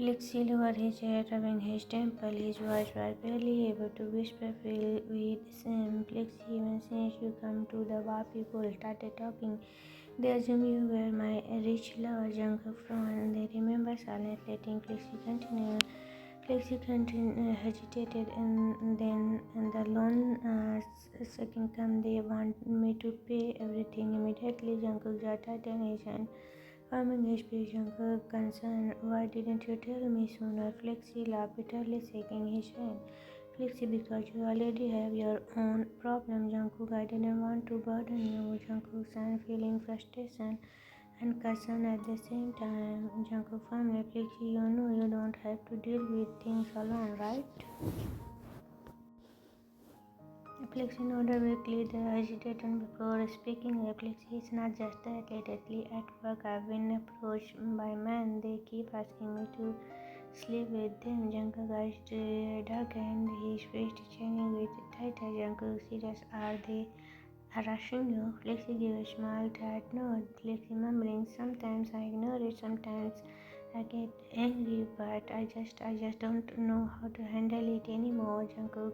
Flexi lowered his head, rubbing his temple. His voice was barely able to whisper, filled with shame. Flexi, even since you come to the bar, people started talking. They assume you were my rich lover, Jungkook frowned. They remember silence, letting Flexi continue. Hesitated, and then the loan second come. They want me to pay everything immediately. Jungkook jaw tightened his hand, calming his speech. Jungkook concerned, why didn't you tell me sooner? Flexi laughed bitterly, shaking his hand. Flexi, because you already have your own problem. Jungkook, I didn't want to burden you. Jungkook sang, feeling frustration and concern at the same time. Jungkook family, Flexi, you know you don't have to deal with things alone, right? Flexi nodded weakly, the hesitation before speaking. Flexi, it's not just that. Lately at work, I've been approached by men. They keep asking me to sleep with them. Jungkook's eyes darkened, his face changing with tighter. Jungkook, serious, are they rushing you? Flexi gave a smile, tired nod. Flexi mumbling, sometimes I ignore it, sometimes I get angry, but I just don't know how to handle it anymore. Jungkook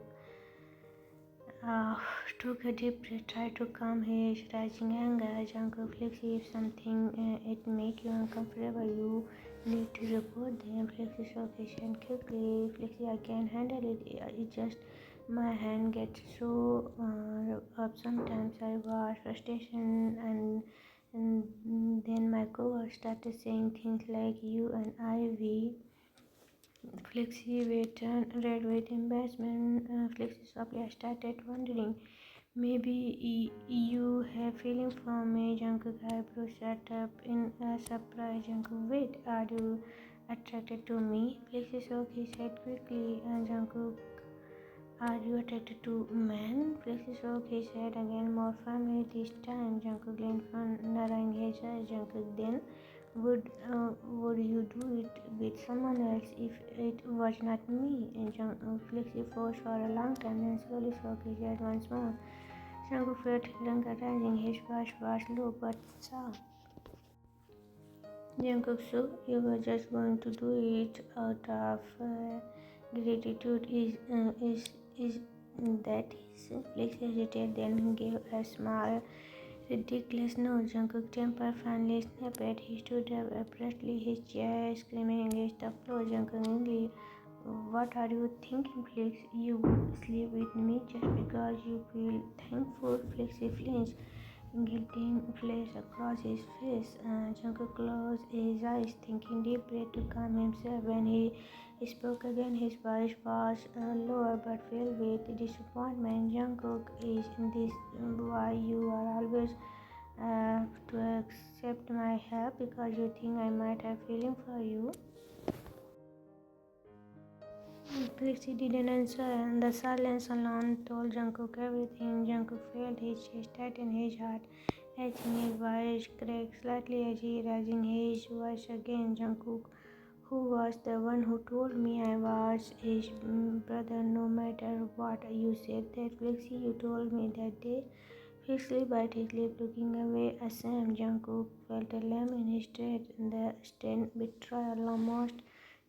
took a deep breath, tried to calm his rising anger. Jungkook, Flexi, if something it make you uncomfortable, you need to report them. Flexi shook his hand quickly. Flexi, I can handle it. It just my hand gets so up sometimes. I was frustration and then my coworker started saying things like you and we. Flexi turned red with embarrassment. Flexi softly started wondering, maybe you have feeling for me. Jungkook eyebrows shut up in surprise. Jungkook, wait, are you attracted to me? Flexi shook his head quickly. Jungkook, are you attracted to men? Flexi shook his head again, more firmly this time. Jungkook leaned from narrowing his eyes. Jungkook, then would you do it with someone else if it was not me? And Jungkook Flexi froze for a long time, then slowly shook his head once more. Jungkook felt his anger rising. His voice was low but soft. Jungkook, so you were just going to do it out of gratitude? Is that his? Flexi hesitated, then gave a smile. Ridiculous, no. Jungkook's temper finally snapped. He stood up abruptly, his chair screaming against the floor. Jungkook angrily, what are you thinking, Flix? You would sleep with me just because you feel thankful? Flexi flinched. Guilty flashed across his face. Jungkook closed his eyes, thinking deep breath to calm himself. When he spoke again, his voice was lower but filled with disappointment. Jungkook, is this why you are always to accept my help? Because you think I might have feeling for you? Flexi didn't answer, and the silence alone told Jungkook everything. Jungkook felt his chest tighten, his heart aching, his voice cracked slightly as he raising his voice again. Jungkook, who was the one who told me I was his brother no matter what? You said that, Flexi, you told me that day. Flexi bit his lip, looking away ashamed. Jungkook felt a lump in his throat, the stain betrayal almost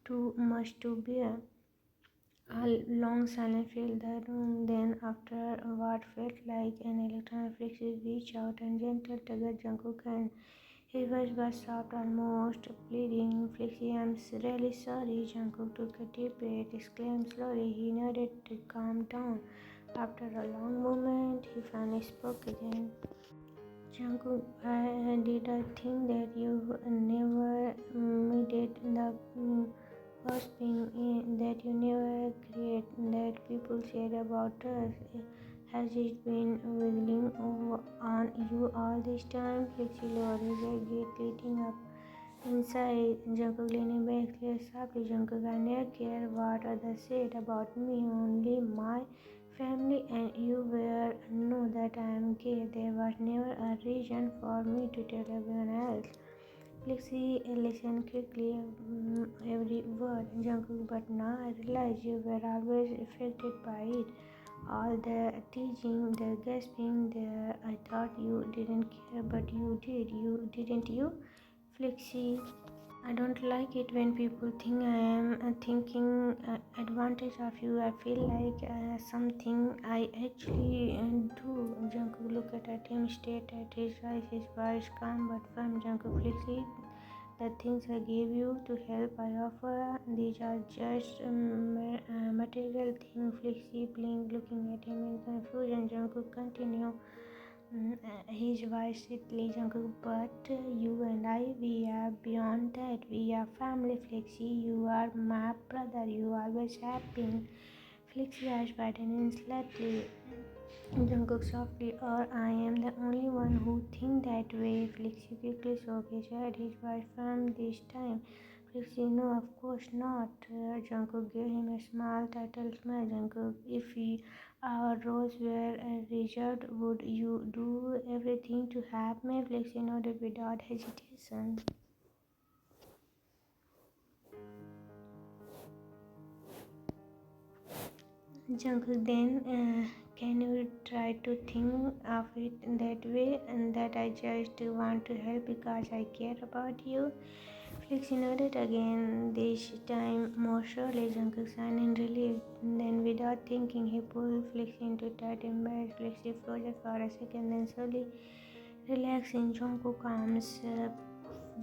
too much to bear. A long silence filled the room. Then, after what felt like an electronic Flexi reached out and gently tugged Jungkook's hand. His voice was soft, almost pleading. Flexi, I'm really sorry. Jungkook took a deep breath, exclaimed slowly. He nodded to calm down. After a long moment, he finally spoke again. Jungkook, did I think that you never needed the gossiping that you never agreed that people said about us? Has it been wiggling on you all this time? Flexi lowered his head, lighting up inside. Jungkook leaning back, clear softly. Jungkook, I never cared what others said about me, only my family and you were know that I am gay. There was never a reason for me to tell everyone else. Flexi listened quickly, every word. Jungkook, but now I realize you were always affected by it. All the teasing, the gasping, I thought you didn't care, but you did. You didn't you? Flexi I don't like it when people think I am thinking advantage of you. I feel like something I actually do. Jungkook looked at him, stared at his eyes, his voice calm but firm. Jungkook flexi, the things I gave you to help I offer, these are just material things. Flexi blinked, looking at him in confusion. Jungkook continued. His voice slightly Jungkook, but you and I, we are beyond that. We are family, Flexi. You are my brother. You always have been. Flexi eyes widened slightly. Jungkook softly, or I am the only one who think that way. Flexi quickly shook his head, his voice firm this time. Flexi, no, of course not. Jungkook gave him a small, turtle smile. Jungkook, if our roles were reserved, would you do everything to have me? Flexi nodded without hesitation. Jungkook, then can you try to think of it that way, and that I just want to help because I care about you? Flexi nodded again, this time more surely. Jungkook sighed in relief. Then, without thinking, he pulled Flexi into tight embrace. Flexi froze for a second, then slowly relaxed in Jungkook's arms.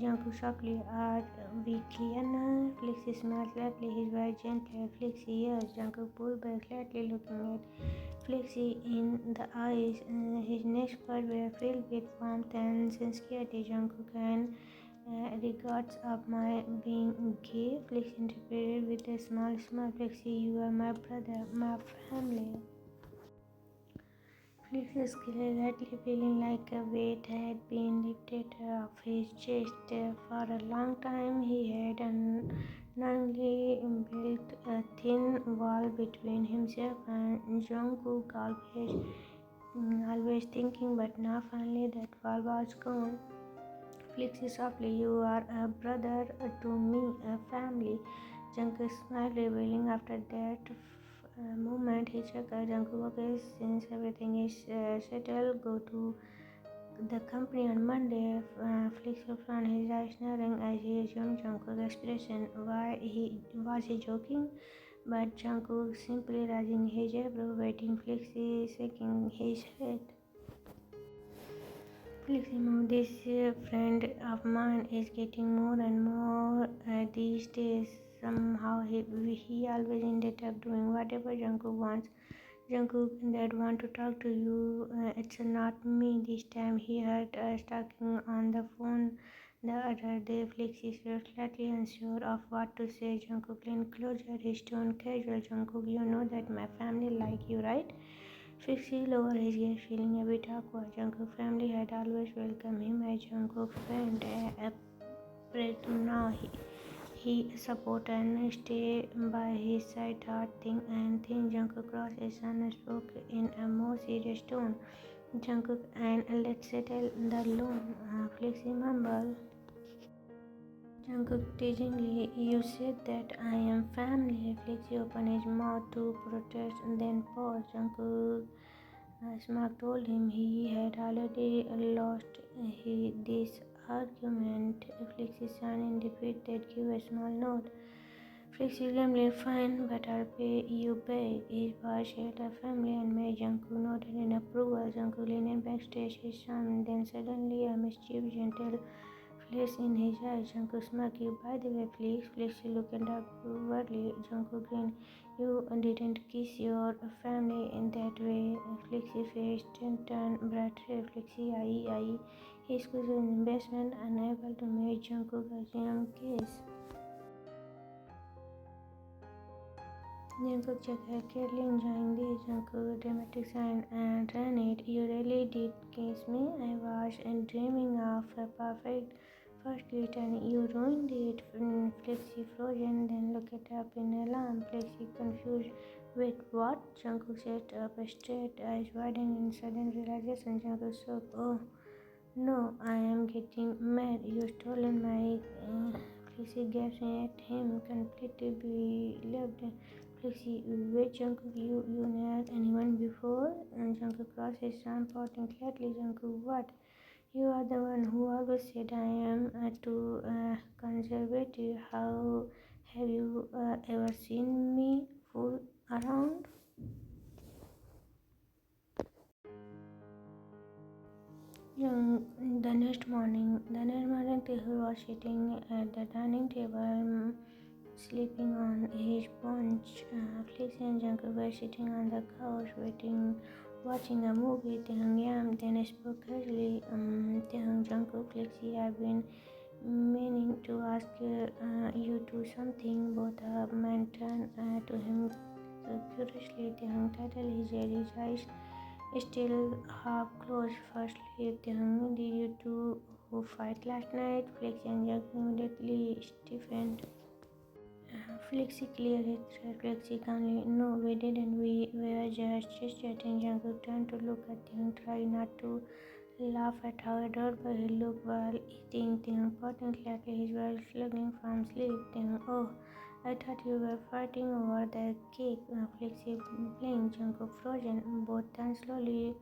Jungkook softly, are we clear now? Flexi smiled slightly, his voice gentle. Flexi, yes. Jungkook pulled back slightly, looking at Flexi in the eyes. His next words were filled with warmth and sincerity. Jungkook, and regards of my being gay, Flexi interpreted with a small smile. Flexi, you are my brother, my family. Flexi slightly feeling like a weight had been lifted off his chest. For a long time, he had unknowingly built a thin wall between himself and Jungkook, always thinking, but now finally that wall was gone. Flexi softly, you are a brother to me, a family. Jungkook smiled, revealing after that moment he checked Jungkook, okay, since everything is settled, go to the company on Monday. Flexi found his eyes narrowing as he assumed Jungkook's expression. Why he was he joking? But Jungkook simply raising his eyebrow, waiting. Flexi shaking his head. Fleximo, this friend of mine is getting more and more these days. Somehow he always ended up doing whatever Jungkook wants. Jungkook that want to talk to you. It's not me this time. He heard us talking on the phone the other day. Flexi felt slightly unsure of what to say. Jungkook leaned closer, his tone casual. Jungkook, you know that my family like you, right? Flexi lowered his gaze, feeling a bit awkward. Jungkook's family had always welcomed him as Jungkook's friend. But now he support and stay by his side. Hard thing and thin. Jungkook crossed his son and spoke in a more serious tone. Jungkook, and let's settle the loan. Flexi mumbled. Jungkook teasingly, you said that I am family. Flexi opened his mouth to protest, then paused. Jungkook Smack told him he had already lost this argument. Flexi son in defeat that gave a small nod. Flexi grumbled, fine, but I'll pay you back. His boss had a family and made Jungkook nodded in approval. Jungkook leaned backstage his son, then suddenly a mischievous gentle flash in his eyes. Jungkook smirked, you by the way, please. Flexi looked up worriedly. Jungkook grinned, you didn't kiss your family in that way. Flexi face turned bright red. Flexi, I. His cousin was embarrassment, unable to make Jungkook assume kiss. Jungkook checked carefully enjoying this. Jungkook dramatic sign and ran it. You really did kiss me. I was dreaming of a perfect first date and you ruined it. Flexi frozen, then looked up in alarm. Flexi confused. Wait, what? Jungkook sat up straight, eyes widened in sudden realization. Jungkook shook. Oh no, I am getting mad. You stolen my Flexi gasped at him, completely beloved. Flexi, wait, Jungkook, you never anyone before? And Jungkook crossed his arm, pouting slightly. Jungkook, what? You are the one who always said I am too conservative. How have you ever seen me fool around? The next morning, Taehyung was sitting at the dining table, sleeping on his bunch. Flix and Jungkook were sitting on the couch, watching a movie. Taehyung then spoke casually. Taehyung, Jungkook, Flixie, I've been meaning to ask you to something. Both men turned to him curiously. Taehyung titled his head, his eyes still half closed. Firstly, Taehyung, did you two who fight last night? Flix and Jungkook immediately stiffened. Flexi cleared his throat. Flexi calmly, no, we didn't. We were just chit-chatting. Jungkook turned to look at Taehyung, trying not to laugh at how adorable he looked while eating. Taehyung pointed slightly, his voice slugging from sleep. Taehyung, oh, I thought you were fighting over the cake. Flexi blinked. Jungkook frozen. Both turned slowly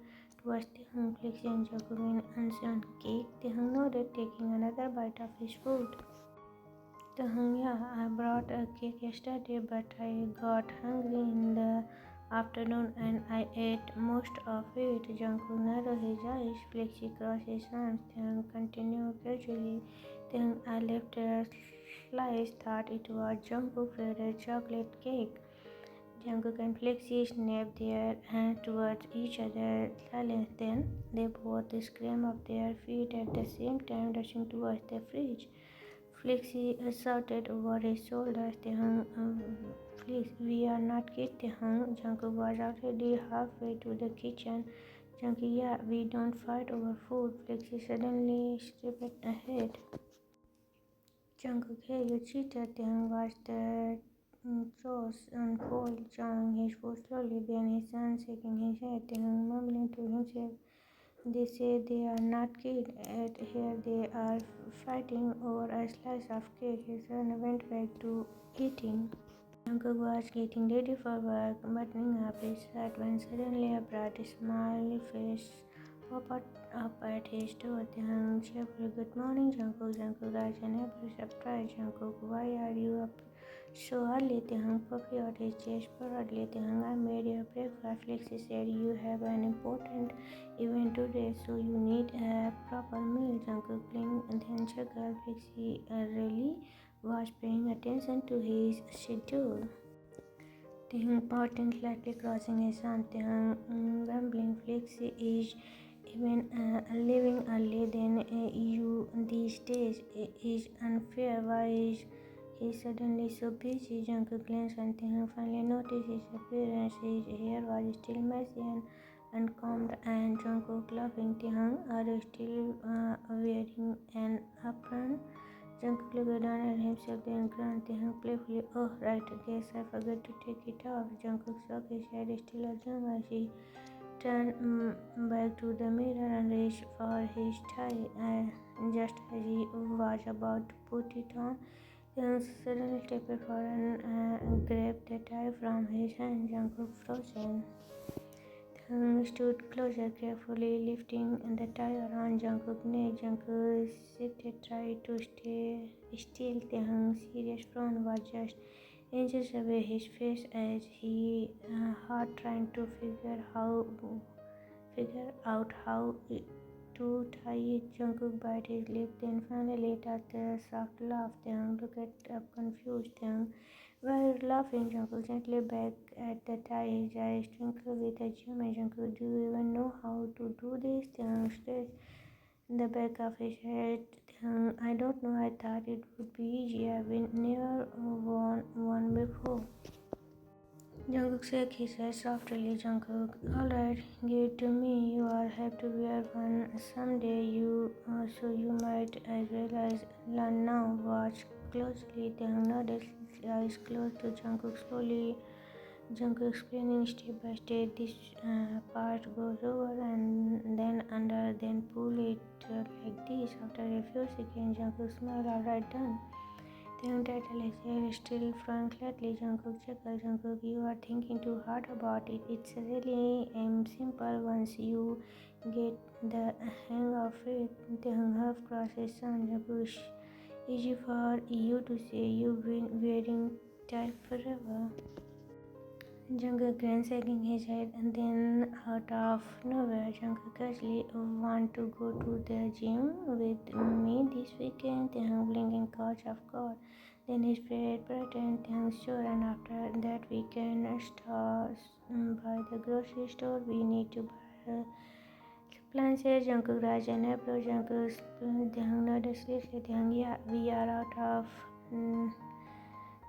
towards Taehyung. Flexi and Jungkook in uncertain. Cake? Taehyung nodded, taking another bite of his food. Taehyung, yeah, I brought a cake yesterday, but I got hungry in the afternoon and I ate most of it. Jungkook narrowed his eyes. Flexi crossed his arms. Taehyung continued casually. Taehyung, I left a slice, thought it was Jungkook's favorite chocolate cake. Jungkook and Flexi snapped their hands towards each other. Silence. Then they both screamed off their feet at the same time, rushing towards the fridge. Flexi shouted over his shoulder, Taehyung, please, we are not kids, Taehyung. Jungkook was already halfway to the kitchen. Jungkook, yeah, we don't fight over food. Flexi suddenly stepped ahead. Jungkook, hey, you cheated. Taehyung watched the chores unfold, chewing his food slowly, then his son shaking his head. Taehyung mumbling to himself, they say they are not kids, and here they are fighting over a slice of cake. His son went back to eating. Jungkook was getting ready for work, buttoning up his shirt when suddenly a bright smile face popped up at his door. Taehyung cheerfully, good morning, Jungkook. Jungkook eyes enabled surprise. Jungkook, why are you up so early? Taehyung puffed out his chest proudly. Taehyung, I made your breakfast. Flexi said you have an important event today, so you need a proper meal. Jungkook blinked and then chuckled. Flexi really was paying attention to his schedule. Taehyung paused, slightly crossing his arms. Taehyung, grumbling, Flexi is even leaving early than you these days. It is unfair. Why is he suddenly so busy? Jungkook glanced and Taehyung finally noticed his appearance. His hair was still messy and uncombed, and Jungkook laughing. Taehyung, are you still wearing an apron? Jungkook looked down at himself, then grunted. Taehyung playfully, oh right, guess I forgot to take it off. Jungkook shook his head, still assumed as he turned back to the mirror and reached for his tie. Just as he was about to put it on, Taehyung suddenly stepped forward and grabbed the tie from his hand. Jungkook frozen. Taehyung stood closer, carefully lifting the tie around Jungkook's neck. Jungkook shifted, tried to stay still. Taehyung's serious frown was just inches away his face as he hard trying to figure out how to tie it. Jungkook bit his lip, then finally let out a soft laugh. Taehyung looked up confused. Taehyung, why are you laughing? Jungkook gently back at the tie, his eyes twinkled with achievement. Jungkook, do you even know how to do this? Taehyung stretched the back of his head. Taehyung, I don't know. I thought it would be easy. I've never worn one before. Jungkook shook his head softly. Jungkook, alright, give it to me. You all have to wear one someday. So you might as well as learn now. Watch closely. Taehyung nodded, his eyes closed to Jungkook slowly. Jungkook explaining step by step. This part goes over and then under, then pull it like this. After a few seconds, Jungkook smiled. Alright, done. Taehyung title is still front flatly. Jungkook chuckle. Jungkook, you are thinking too hard about it. It's really simple once you get the hang of it. Taehyung half crosses on Jungkook. Easy for you to say. You've been wearing tie forever. Jungkook grins, shaking his head, and then out of nowhere, Jungkook casually want to go to the gym with me this weekend. Taehyung blinking couch, of course. Then his favorite pattern, Taehyung's sure, and after that we can start by the grocery store. We need to buy appliances. Jungkook Raj and approach Jungkook. Taehyung nodded seriously. Taehyung, yeah, we are out of.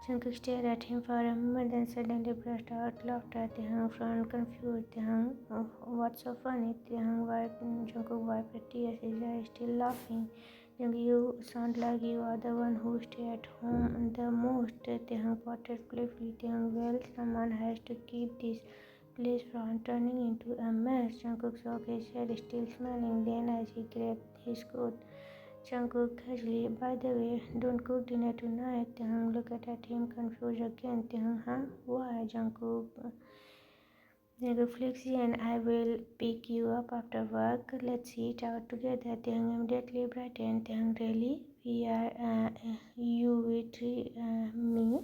Jungkook stared at him for a moment, then suddenly burst out laughter. Taehyung frowned, confused. Taehyung, oh, what's so funny? Jungkook wiped tears. His eyes still laughing. Jungkook, you sound like you are the one who stay at home the most. Taehyung potted playfully. Taehyung, well, someone has to keep this place from turning into a mess. Jungkook shook his head, still smiling. Then, as he grabbed his coat, Jungkook casually, by the way, don't cook dinner tonight. Taehyung looked at him, confused again. Taehyung, huh? Why? Jungkook Flexi and I will pick you up after work. Let's eat out together. Taehyung immediately brightened. Taehyung, really? We are, you with me?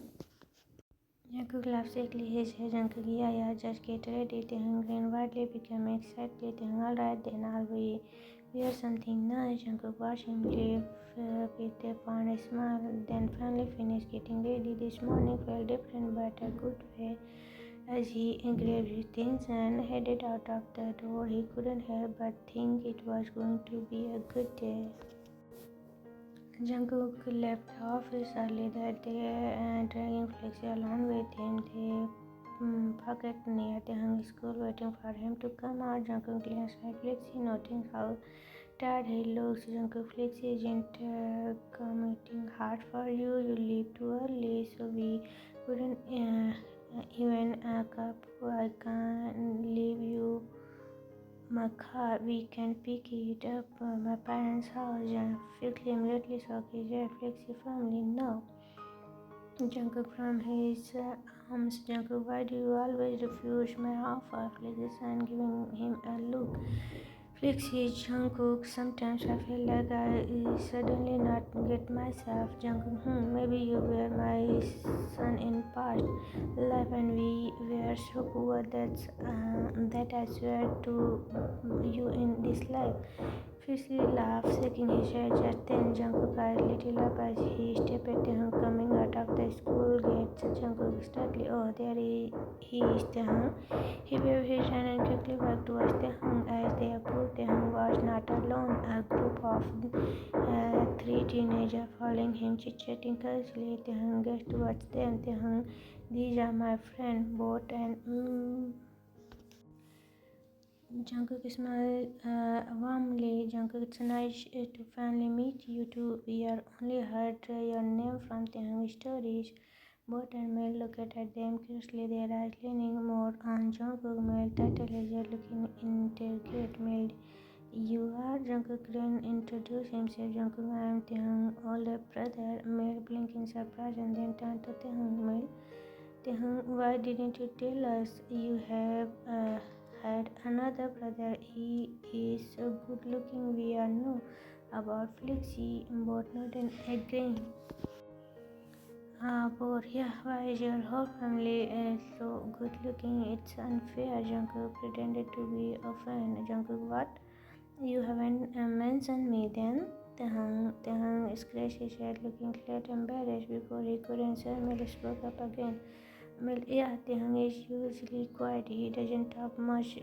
Jungkook laughed sickly. His head. Jungkook, yeah, just get ready. Taehyung grinned widely, becoming excited. Taehyung, alright, then I'll be wear something nice. Jungkook watched him leave with a fond smile, then finally finished getting ready. This morning felt different, but a good way. As he grabbed his things and headed out of the door, he couldn't help but think it was going to be a good day. Jungkook left the office early that day, dragging Flexi along with him. They parked near Taehyung's school, waiting for him to come out. Jungkook glanced at Flexi, noting how tired he looks. Jungkook, Flexi isn't commuting hard for you. You leave too early, so we couldn't even carpool. I can leave you my car. We can pick it up at my parents' house. Flexi immediately shook his head. Flexi firmly, no. Jungkook from his arms. Jungkook, why do you always refuse my offer? Flexi and giving him a look. Flexi, Jungkook, sometimes I feel like I suddenly not get myself. Jungkook, maybe you were my son in past life and we were so poor that I swear to you in this life. Flexi laughed, shaking his head. Just then, Jungkook eyes lit up as he stepped at him coming out of the school gates. Jungkook startled. Oh, there he is, Taehyung. He waved his hand and quickly walked towards Taehyung. As they approached, Taehyung was not alone. A group of three teenagers following him, chit-chatting casually. Taehyung gazed towards them. Taehyung, these are my friends, Bot and Jungkook smiled warmly. Jungkook, it's nice to finally meet you two. We are only heard your name from Taehyung stories. Both and Mel looked at them curiously, their eyes leaning more on Jungkook. Mel titled as looking interrogate. Mel, you are Jungkook then introduced himself. Jungkook, I am Taehyung's older brother. Mel blinked in surprise and then turned to Taehyung. Mel, Taehyung, why didn't you tell us you have had another brother? He is so good looking. We are know about Flexi. Both nodded agreeing. But yeah, why is your whole family so good looking? It's unfair. Jungkook pretended to be offended. Jungkook, what? You haven't mentioned me then? Taehyung scratched his head, looking slightly embarrassed. Before he could answer, Mel spoke up again. Well, yeah, Taehyung is usually quiet. He doesn't talk much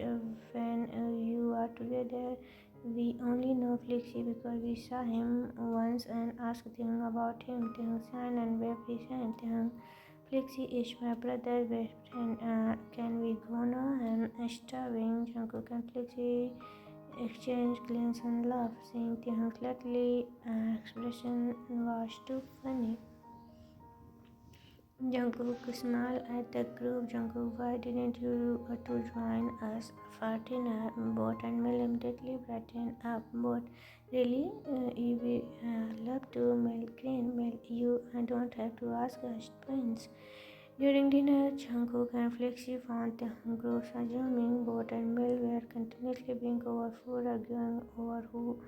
when you are together. We only know Flexi because we saw him once and asked Taehyung about him. Taehyung signed and waved his hand. Taehyung, Flexi is my brother's best friend. Can we go now? I'm starving. Jungkook and Flexi exchanged glances and laughed, saying Taehyung's slightly expression was too funny. Jungkook smiled at the group. Jungkook, why didn't you to join us for dinner? Bot and Mel immediately brightened up. Bot, really? You will love to Mel Green. Mel, you don't have to ask us twins. During dinner, Jungkook and Flexi found the groups assuming Bot and Mel were continuously being over food, arguing over who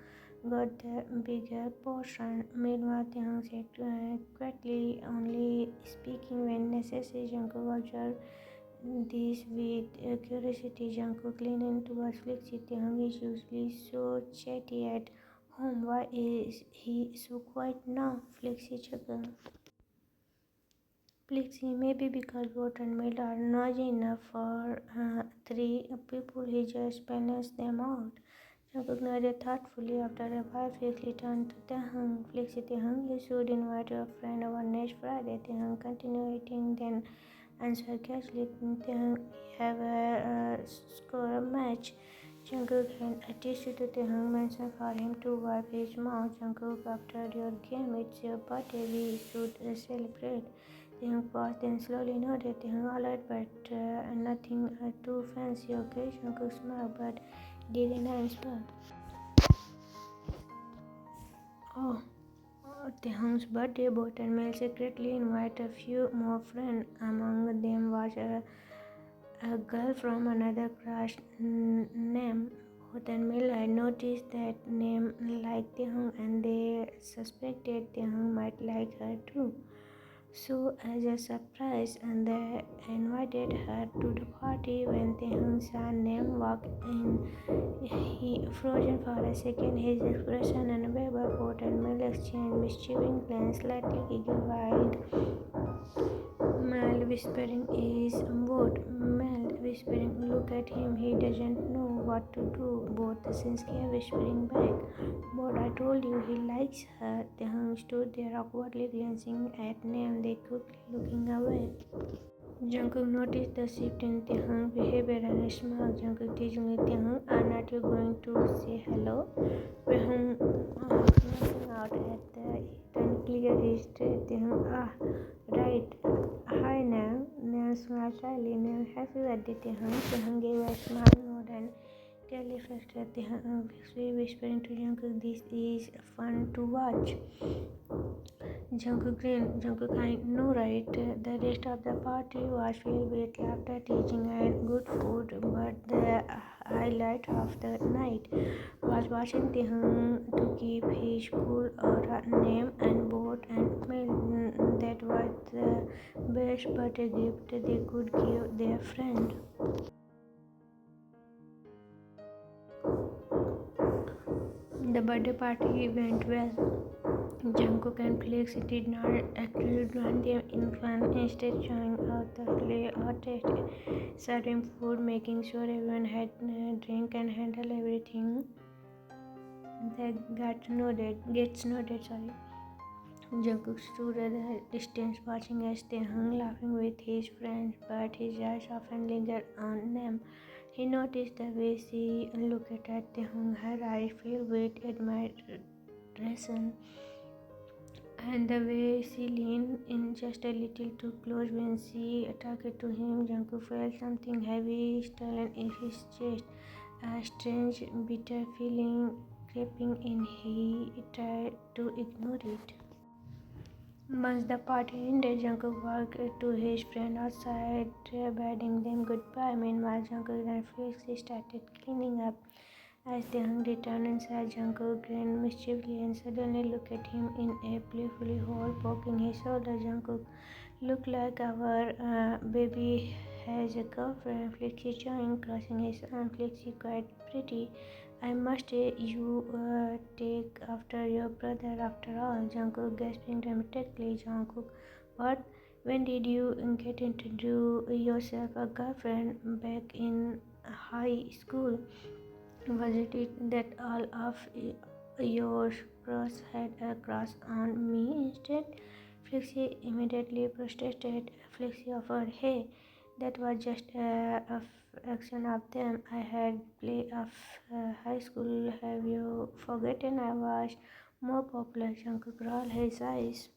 got the bigger portion. Meanwhile, Taehyung sat quietly, only speaking when necessary. Jungkook observed this with curiosity. Jungkook leaned in towards Flexi. Taehyung is usually so chatty at home. Why is he so quiet now? Flexi chuckled. Plexi, maybe because both and Mel are noisy enough for three people, he just balanced them out. Jungkook nodded thoughtfully. After a while, Flexi turned to Taehyung. Flexi, Taehyung, you should invite your friend over next Friday. Taehyung continued eating, then answered casually, Taehyung, we have a score match. Jungkook had a tissue to Taehyung mentioned for him to wipe his mouth. Jungkook, after your game, it's your birthday, we should celebrate. Taehyung paused, then slowly nodded. Taehyung, alright, but nothing too fancy, okay? Jungkook smiled, but didn't answer. Oh, Taehyung's birthday, both and Mel secretly invited a few more friends. Among them was a girl from another class named Both and Mel had noticed that name like Taehyung, and they suspected Taehyung might like her too. So, as a surprise, and they invited her to the party. When Taehyung saw Nam walk in, he frozen for a second, his expression unavailable. Both and Mel exchanged mischievous glance, slightly giggled while Mel whispering is what? Mel whispering, look at him, he doesn't know what to do. Both Cynthia whispering back, but I told you he likes her. Taehyung stood there awkwardly glancing at Nam, they quickly looking away. Jungkook noticed the shift in Taehyung's behavior and smiled. Jungkook teasingly, Taehyung, are not you going to say hello? Taehyung glancing out at the unclear his thread. Taehyung, right. Hi, Nam. Nam smiled shyly. Nam, happy birthday, Taehyung. Taehyung gave a smile nod and clearly flushed. Taehyung whispering to Jungkook, this is fun to watch. Jungkook grinned. Jungkook, I know, right? The rest of the party was filled with laughter, teasing, and good food, but the highlight of the night was watching Taehyung to keep his cool or name and boat and Mel. That was the best birthday gift they could give their friend. The birthday party went well. Jungkook and Felix did not actually join them in fun, instead trying out the play artist, serving food, making sure everyone had a drink and handle everything that gets noted. Jungkook stood at a distance watching as they hung laughing with his friends, but his eyes often lingered on them. He noticed the way she looked at Taehyung, her eyes filled with admiration, and the way she leaned in just a little too close when she talked to him. Jungkook felt something heavy stirring in his chest, a strange, bitter feeling creeping in. He tried to ignore it. Once the party ended, Jungkook walked to his friend outside, bidding them goodbye. Meanwhile, Jungkook and Felix started cleaning up. As Taehyung returned inside, Jungkook grinned mischievously and suddenly looked at him in a playful hole, poking his shoulder. Jungkook, look like our baby has a girlfriend. Flexi joined, crossing his arm. Flexi, quite pretty. I must take after your brother after all. Jungkook gasping dramatically. Jungkook, what? When did you get into yourself a girlfriend back in high school? Was it that all of your bros had a crush on me instead? Flexi immediately protested. Flexi offered, hey, that was just a fraction of them. I had played of high school. Have you forgotten I was more popular? Jungkook rolled his eyes.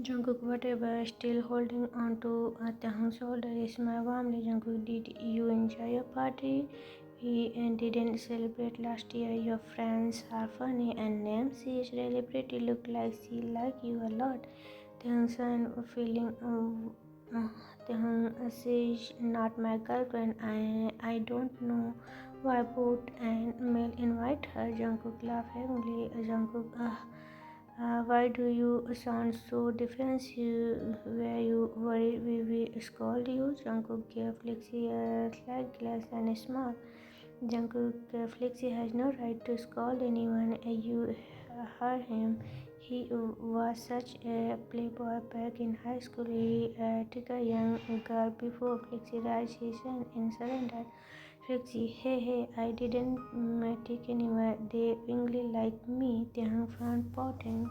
Jungkook, whatever, still holding on to Taehyung's shoulder, smiled warmly. Jungkook, did you enjoy your party? We didn't celebrate last year. Your friends are funny and named. She is really pretty. Look like she likes you a lot. Taehyung said, feeling. Taehyung, she's not my girlfriend. I don't know why both and Mel invite her. Jungkook laughed heavily. Jungkook, why do you sound so defensive? Were you worried we will scold you? Jungkook gave Flexi a slight glance and smiled. Jungkook, Flexi has no right to scold anyone. You heard him. He was such a playboy back in high school. He took a young girl before Flexi Rise his hand and surrendered. Flexi, hey, I didn't take anywhere. They really like me. Taehyung found pouting.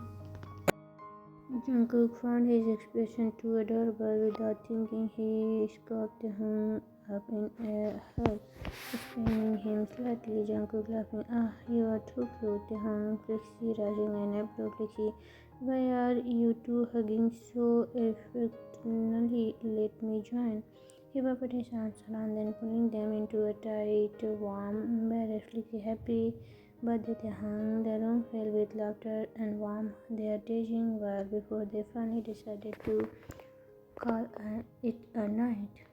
Jungkook found his expression too adorable. Without thinking, he scooped him up in a hug, spinning him slightly. Jungkook laughing, you are too cute. Taehyung, Flexi rising and eyebrow. Flexi, why are you two hugging so affectionately? Let me join. He put his arms around them, pulling them into a tight, warm embrace. Flexi, happy birthday, Taehyung. The room filled with laughter and warmth. Their dancing were before they finally decided to call it a night.